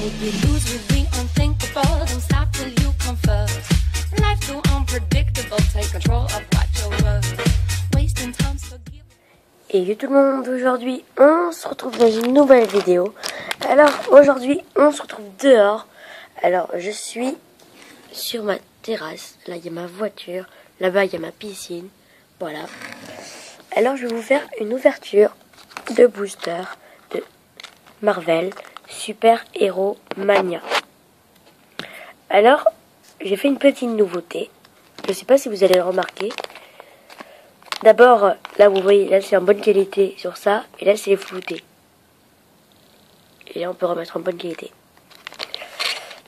make you lose with the unthinkable. Don't stop till you come first. Life too unpredictable. Take control of what you're worth. Wasting time, so give. Et yo tout le monde, aujourd'hui on se retrouve dans une nouvelle vidéo. Alors aujourd'hui on se retrouve dehors. Alors je suis sur ma terrasse. Là il y a ma voiture. Là-bas il y a ma piscine. Voilà. Alors je vais vous faire une ouverture de booster de Marvel Super Hero Mania. Alors j'ai fait une petite nouveauté. Je sais pas si vous allez le remarquer. D'abord, là vous voyez, là c'est en bonne qualité sur ça, et là c'est flouté. Et là on peut remettre en bonne qualité.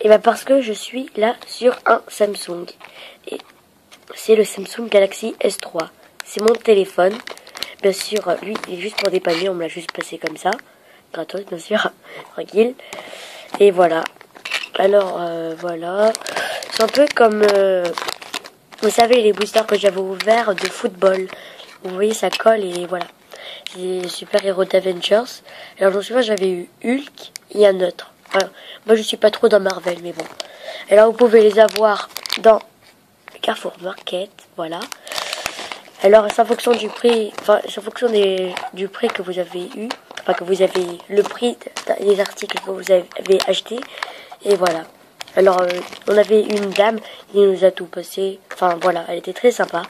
Et bah parce que je suis là sur un Samsung. Et c'est le Samsung Galaxy S3. C'est mon téléphone. Bien sûr, lui il est juste pour dépanner, on me l'a juste passé comme ça. Gratos bien sûr, tranquille. Et voilà. Alors voilà. C'est un peu comme... vous savez les boosters que j'avais ouverts de football. Vous voyez ça colle et voilà. C'est Super Hero d'Avengers. Alors je me souviens j'avais eu Hulk et un autre. Enfin, moi je suis pas trop dans Marvel mais bon. Alors vous pouvez les avoir dans Carrefour Market. Voilà. Alors c'est en fonction du prix. Enfin c'est en fonction du prix que vous avez eu. Enfin que vous avez le prix des articles que vous avez acheté. Et voilà. Alors, on avait une dame qui nous a tout passé. Enfin, voilà, elle était très sympa.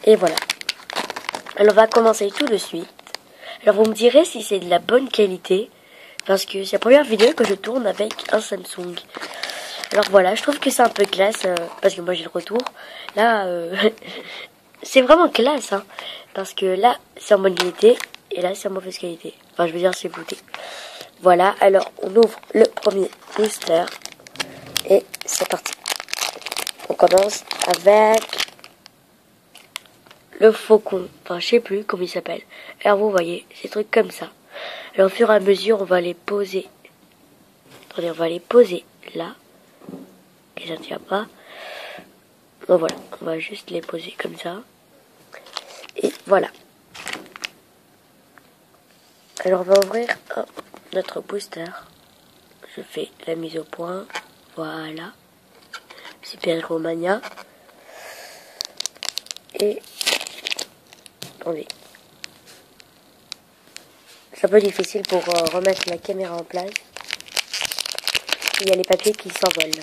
Et voilà. Alors, on va commencer tout de suite. Alors, vous me direz si c'est de la bonne qualité. Parce que c'est la première vidéo que je tourne avec un Samsung. Alors, voilà, je trouve que c'est un peu classe. Parce que moi, j'ai le retour. Là, c'est vraiment classe. Hein, parce que là, c'est en bonne qualité. Et là, c'est en mauvaise qualité. Enfin, je veux dire, c'est blouté. Voilà, alors, on ouvre le premier booster. Et c'est parti. On commence avec le faucon. Enfin, je sais plus comment il s'appelle. Alors, vous voyez, ces trucs comme ça. Alors, au fur et à mesure, on va les poser. Attendez, on va les poser là. Et ça ne tient pas. Bon, voilà. On va juste les poser comme ça. Et voilà. Alors, on va ouvrir notre booster. Je fais la mise au point. Voilà. Super Hero Mania. Et... attendez. C'est un peu difficile pour remettre la caméra en place. Il y a les papiers qui s'envolent.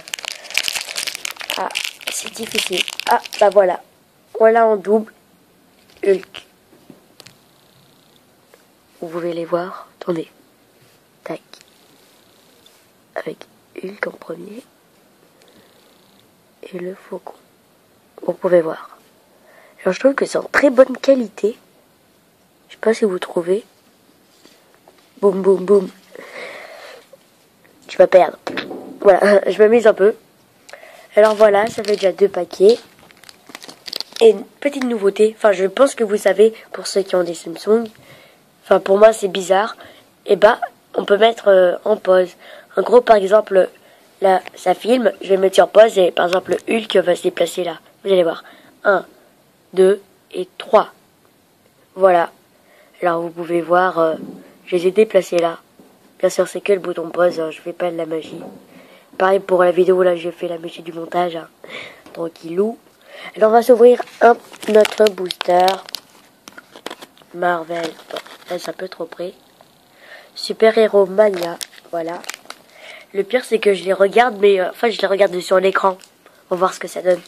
Ah, c'est difficile. Ah, bah voilà. Voilà en double. Hulk. Vous pouvez les voir. Attendez. Tac. Avec Hulk en premier. Et le faucon. Vous pouvez voir. Alors je trouve que c'est en très bonne qualité. Je sais pas si vous trouvez. Boum boum boum. Tu vas perdre. Voilà, je m'amuse un peu. Alors voilà, ça fait déjà 2 paquets. Et une petite nouveauté. Enfin, je pense que vous savez, pour ceux qui ont des Samsung. Enfin, pour moi, c'est bizarre. Et bah, on peut mettre en pause. En gros, par exemple, là, ça filme. Je vais mettre sur pause et, par exemple, Hulk va se déplacer là. Vous allez voir. 1, 2 et 3. Voilà. Alors, vous pouvez voir, je les ai déplacés là. Bien sûr, c'est que le bouton pause. Hein, je fais pas de la magie. Pareil pour la vidéo, là, j'ai fait la magie du montage. Hein, tranquillou. Alors, on va s'ouvrir notre booster. Marvel. Bon, là, c'est un peu trop près. Super Hero Mania. Voilà. Le pire, c'est que je les regarde, mais enfin, je les regarde sur l'écran. On va voir ce que ça donne.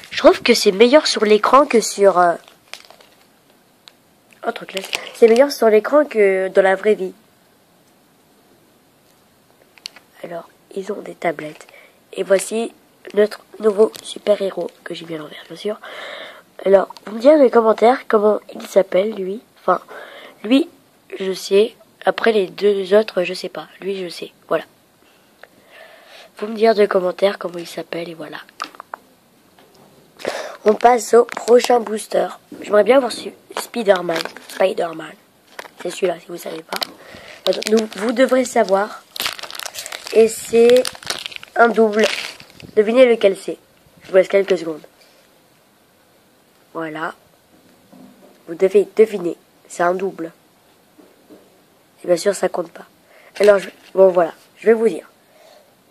Je trouve que c'est meilleur sur l'écran que sur... oh, trop classe. C'est meilleur sur l'écran que dans la vraie vie. Alors, ils ont des tablettes. Et voici notre nouveau super-héros, que j'ai mis à l'envers, bien sûr. Alors, vous me direz dans les commentaires comment il s'appelle, lui. Enfin, lui, je sais... Après les 2 autres, je sais pas. Lui, je sais. Voilà. Vous me dire dans les commentaires comment il s'appelle et voilà. On passe au prochain booster. J'aimerais bien voir Spider-Man. Spider-Man. C'est celui-là, si vous savez pas. Vous devrez savoir. Et c'est un double. Devinez lequel c'est. Je vous laisse quelques secondes. Voilà. Vous devez deviner. C'est un double. Et bien sûr, ça compte pas. Alors, bon, voilà. je vais vous dire.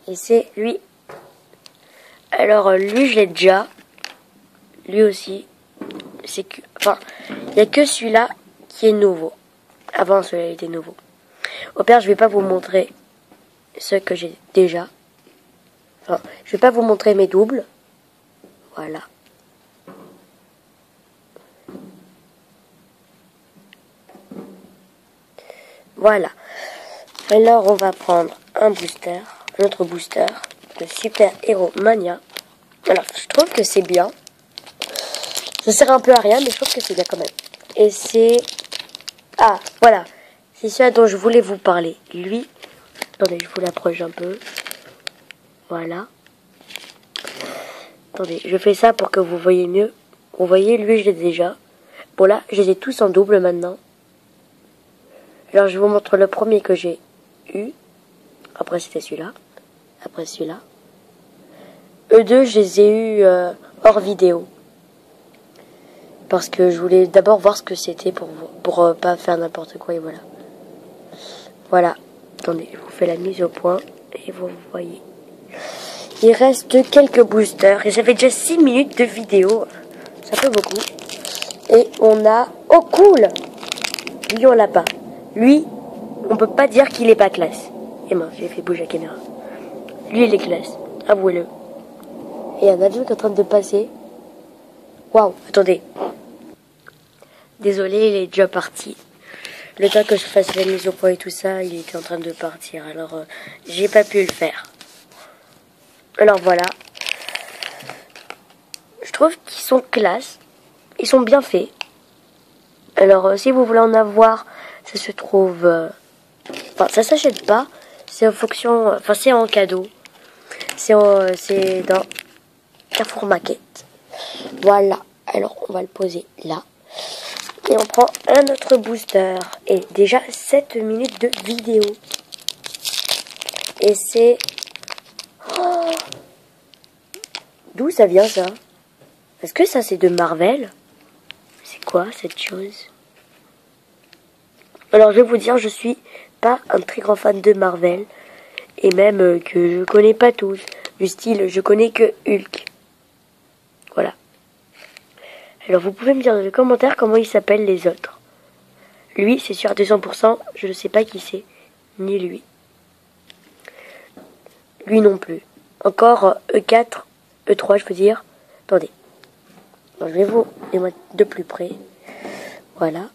Et c'est lui. Alors lui, je l'ai déjà. Lui aussi. C'est que, enfin, il n'y a que celui-là qui est nouveau. Avant, celui-là était nouveau. Au pire, je vais pas vous montrer ceux que j'ai déjà. Enfin, je vais pas vous montrer mes doubles. Voilà. Voilà. Alors, on va prendre un booster, notre booster, le Super Hero Mania. Alors, je trouve que c'est bien. Ça sert un peu à rien, mais je trouve que c'est bien quand même. Et c'est... Ah, voilà. C'est celui dont je voulais vous parler. Lui. Attendez, je vous l'approche un peu. Voilà. Attendez, je fais ça pour que vous voyez mieux. Vous voyez, lui, je l'ai déjà. Bon, là, je les ai tous en double maintenant. Alors, je vous montre le premier que j'ai eu. Après, c'était celui-là. Après, celui-là. Eux deux, je les ai eus hors vidéo. Parce que je voulais d'abord voir ce que c'était pour pas faire n'importe quoi. Et voilà. Voilà. Attendez, je vous fais la mise au point. Et vous voyez. Il reste quelques boosters. Et ça fait déjà 6 minutes de vidéo. Ça fait beaucoup. Et on a... Oh, cool! Lui, on l'a pas. Lui, on peut pas dire qu'il est pas classe. Et mince, j'ai fait bouger la caméra. Lui, il est classe. Avouez-le. Et il y a un avion qui est en train de passer. Waouh, attendez. Désolé, il est déjà parti. Le temps que je fasse la mise au point et tout ça, il était en train de partir. Alors, j'ai pas pu le faire. Alors, voilà. Je trouve qu'ils sont classe. Ils sont bien faits. Alors, si vous voulez en avoir, ça se trouve... Enfin, ça s'achète pas. C'est en fonction... Enfin, c'est en cadeau. C'est dans Carrefour Market. Voilà. Alors, on va le poser là. Et on prend un autre booster. Et déjà 7 minutes de vidéo. Et c'est... Oh, d'où ça vient, ça? Est-ce que ça, c'est de Marvel? C'est quoi, cette chose? Alors, je vais vous dire, je suis pas un très grand fan de Marvel. Et même que je connais pas tous. Du style, je connais que Hulk. Voilà. Alors, vous pouvez me dire dans les commentaires comment ils s'appellent les autres. Lui, c'est sûr à 200%, je ne sais pas qui c'est. Ni lui. Lui non plus. Encore E4, E3, je veux dire. Attendez. Alors, je vais vous les mettre de plus près. Voilà.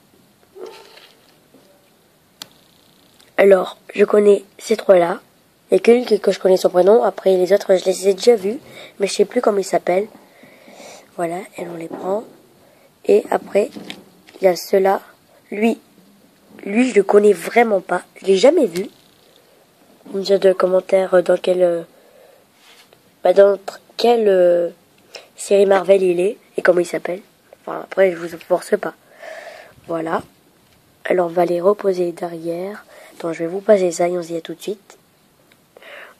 Alors, je connais ces trois-là. Il n'y a que lui que je connais son prénom. Après, les autres, je les ai déjà vus. Mais je sais plus comment ils s'appellent. Voilà, et on les prend. Et après, il y a ceux-là. Lui, je le connais vraiment pas. Je l'ai jamais vu. Vous me direz dans les commentaires dans quelle série Marvel il est. Et comment il s'appelle. Enfin, après, je vous force pas. Voilà. Alors, on va les reposer derrière. Attends, je vais vous passer ça et on se dit à tout de suite.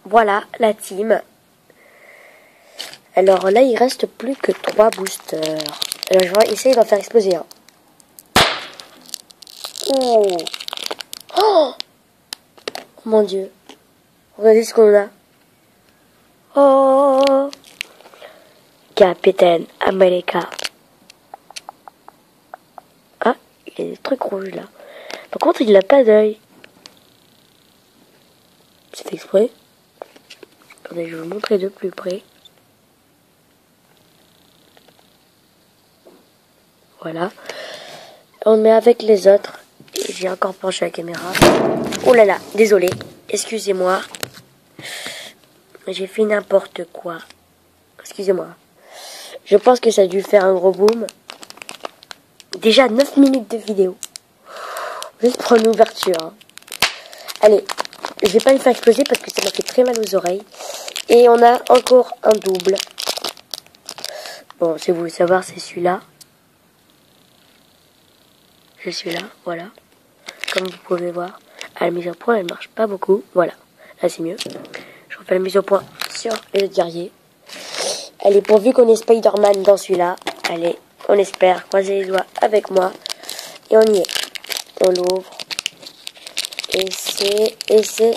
Voilà, la team. Alors là, il reste plus que 3 boosters. Alors, je vais essayer d'en faire exploser un. Oh, oh mon Dieu. Regardez ce qu'on a. Oh, Capitaine America. Ah, il y a des trucs rouges là. Par contre, il n'a pas d'œil. C'est fait exprès. Attendez, je vais vous montrer de plus près. Voilà. On met avec les autres. Et j'ai encore penché la caméra. Oh là là, désolé. Excusez-moi. J'ai fait n'importe quoi. Excusez-moi. Je pense que ça a dû faire un gros boom. Déjà 9 minutes de vidéo. Juste pour une ouverture. Hein. Allez, je vais pas le faire exploser parce que ça m'a fait très mal aux oreilles. Et on a encore un double. Bon, si vous voulez savoir, c'est celui-là. C'est celui-là, voilà. Comme vous pouvez voir. À la mise au point, elle marche pas beaucoup. Voilà, là c'est mieux. Je refais la mise au point sur les autres guerriers. Allez, pourvu qu'on ait Spider-Man dans celui-là. Allez, on espère. Croisez les doigts avec moi. Et on y est. On l'ouvre. Et c'est...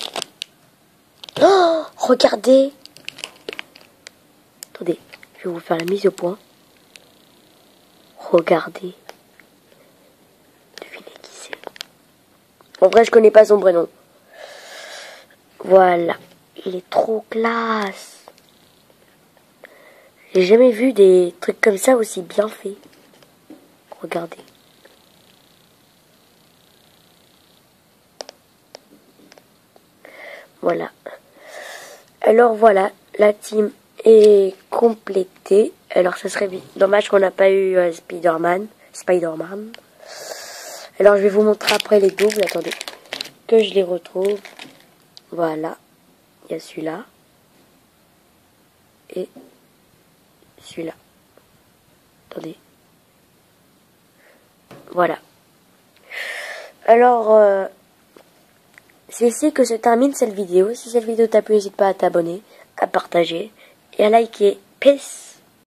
Oh, regardez. Attendez, je vais vous faire la mise au point. Regardez. Devinez qui c'est. En vrai, je connais pas son prénom. Voilà. Il est trop classe. J'ai jamais vu des trucs comme ça aussi bien faits. Regardez. Voilà. Alors voilà, la team est complétée. Alors ça serait dommage qu'on n'a pas eu Spider-Man. Alors je vais vous montrer après les doubles. Attendez que je les retrouve. Voilà. Il y a celui-là. Et celui-là. Attendez. Voilà. Alors, c'est ici que se termine cette vidéo. Si cette vidéo t'a plu, n'hésite pas à t'abonner, à partager et à liker. Peace!